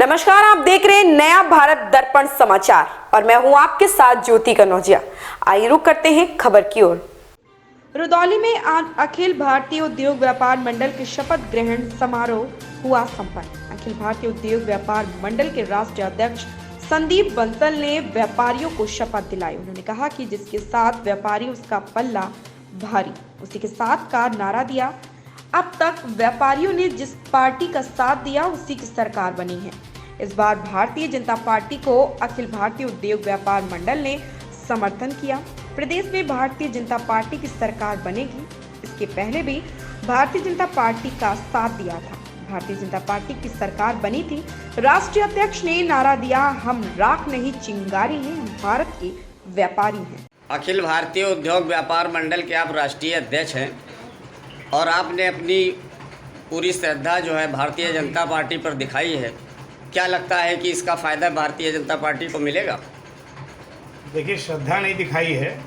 नमस्कार, आप देख रहे हैं नया भारत दर्पण समाचार और मैं हूं आपके साथ ज्योति कनौजिया। आइए रुक करते हैं खबर की ओर। रुदौली में आज अखिल भारतीय उद्योग व्यापार मंडल के शपथ ग्रहण समारोह हुआ संपन्न। अखिल भारतीय उद्योग व्यापार मंडल के राष्ट्रीय अध्यक्ष संदीप बंसल ने व्यापारियों को शपथ दिलाई। उन्होंने कहा कि जिसके साथ व्यापारी उसका पल्ला भारी, उसी के साथ का नारा दिया। अब तक व्यापारियों ने जिस पार्टी का साथ दिया उसी की सरकार बनी है। इस बार भारतीय जनता पार्टी को अखिल भारतीय उद्योग व्यापार मंडल ने समर्थन किया। प्रदेश में भारतीय जनता पार्टी की सरकार बनेगी। इसके पहले भी भारतीय जनता पार्टी का साथ दिया था। भारतीय जनता पार्टी की सरकार बनी थी। राष्ट्रीय अध्यक्ष ने नारा दिया, हम राख नहीं चिंगारी हैं, हम भारत के व्यापारी हैं। अखिल भारतीय उद्योग व्यापार मंडल के आप राष्ट्रीय अध्यक्ष हैं और आपने अपनी पूरी श्रद्धा जो है भारतीय जनता पार्टी पर दिखाई है। क्या लगता है कि इसका फ़ायदा भारतीय जनता पार्टी को मिलेगा? देखिए, श्रद्धा नहीं दिखाई है।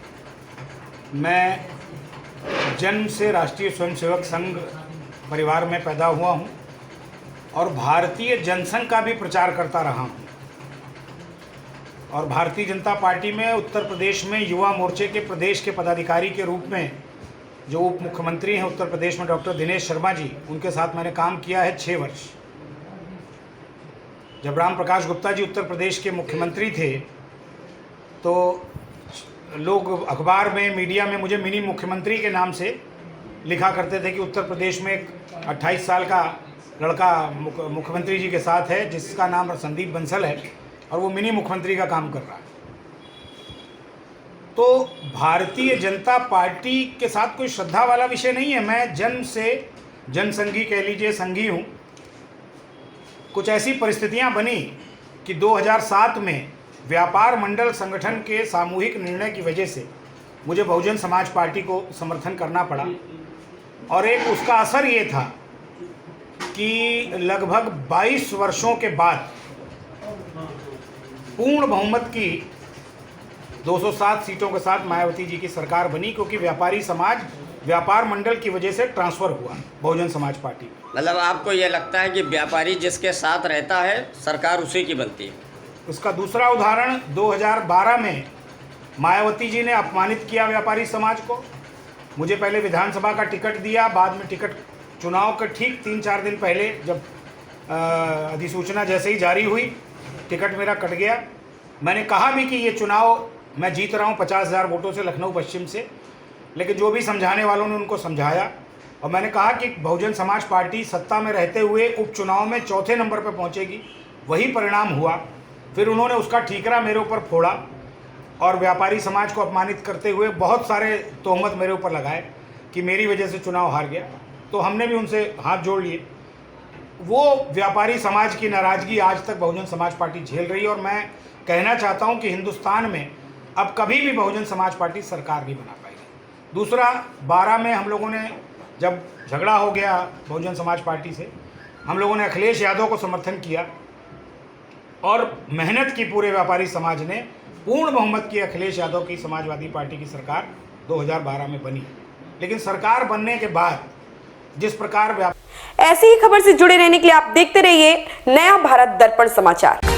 मैं जन्म से राष्ट्रीय स्वयंसेवक संघ परिवार में पैदा हुआ हूं और भारतीय जनसंघ का भी प्रचार करता रहा हूं। और भारतीय जनता पार्टी में उत्तर प्रदेश में युवा मोर्चे के प्रदेश के पदाधिकारी के रूप में जो उप मुख्यमंत्री हैं उत्तर प्रदेश में डॉक्टर दिनेश शर्मा जी, उनके साथ मैंने काम किया है 6 वर्ष। जब राम प्रकाश गुप्ता जी उत्तर प्रदेश के मुख्यमंत्री थे तो लोग अखबार में, मीडिया में मुझे मिनी मुख्यमंत्री के नाम से लिखा करते थे कि उत्तर प्रदेश में एक 28 साल का लड़का मुख्यमंत्री जी के साथ है जिसका नाम संदीप बंसल है और वो मिनी मुख्यमंत्री का काम कर रहा है। तो भारतीय जनता पार्टी के साथ कोई श्रद्धा वाला विषय नहीं है। मैं जन्म से जनसंघी कह लीजिए, संघी हूँ। कुछ ऐसी परिस्थितियाँ बनी कि 2007 में व्यापार मंडल संगठन के सामूहिक निर्णय की वजह से मुझे बहुजन समाज पार्टी को समर्थन करना पड़ा और एक उसका असर ये था कि लगभग 22 वर्षों के बाद पूर्ण बहुमत की 207 सीटों के साथ मायावती जी की सरकार बनी, क्योंकि व्यापारी समाज व्यापार मंडल की वजह से ट्रांसफ़र हुआ बहुजन समाज पार्टी में। मतलब आपको ये लगता है कि व्यापारी जिसके साथ रहता है सरकार उसी की बनती है? उसका दूसरा उदाहरण 2012 में मायावती जी ने अपमानित किया व्यापारी समाज को। मुझे पहले विधानसभा का टिकट दिया, बाद में टिकट चुनाव के ठीक 3-4 दिन पहले जब अधिसूचना जैसे ही जारी हुई, टिकट मेरा कट गया। मैंने कहा भी कि ये चुनाव मैं जीत रहा हूँ 50,000 वोटों से लखनऊ पश्चिम से, लेकिन जो भी समझाने वालों ने उनको समझाया और मैंने कहा कि बहुजन समाज पार्टी सत्ता में रहते हुए उपचुनाव में 4थे नंबर पर पहुँचेगी। वही परिणाम हुआ। फिर उन्होंने उसका ठीकरा मेरे ऊपर फोड़ा और व्यापारी समाज को अपमानित करते हुए बहुत सारे तोहमत मेरे ऊपर लगाए कि मेरी वजह से चुनाव हार गया। तो हमने भी उनसे हाथ जोड़ लिए। वो व्यापारी समाज की नाराज़गी आज तक बहुजन समाज पार्टी झेल रही है और मैं कहना चाहता हूं कि हिंदुस्तान में अब कभी भी बहुजन समाज पार्टी सरकार नहीं बना पाएगी। दूसरा, 12 में हम लोगों ने जब झगड़ा हो गया बहुजन समाज पार्टी से, हम लोगों ने अखिलेश यादव को समर्थन किया और मेहनत की पूरे व्यापारी समाज ने। पूर्ण बहुमत की अखिलेश यादव की समाजवादी पार्टी की सरकार 2012 में बनी। लेकिन सरकार बनने के बाद जिस प्रकार ऐसी ही खबर से जुड़े रहने के लिए आप देखते रहिए नया भारत दर्पण समाचार।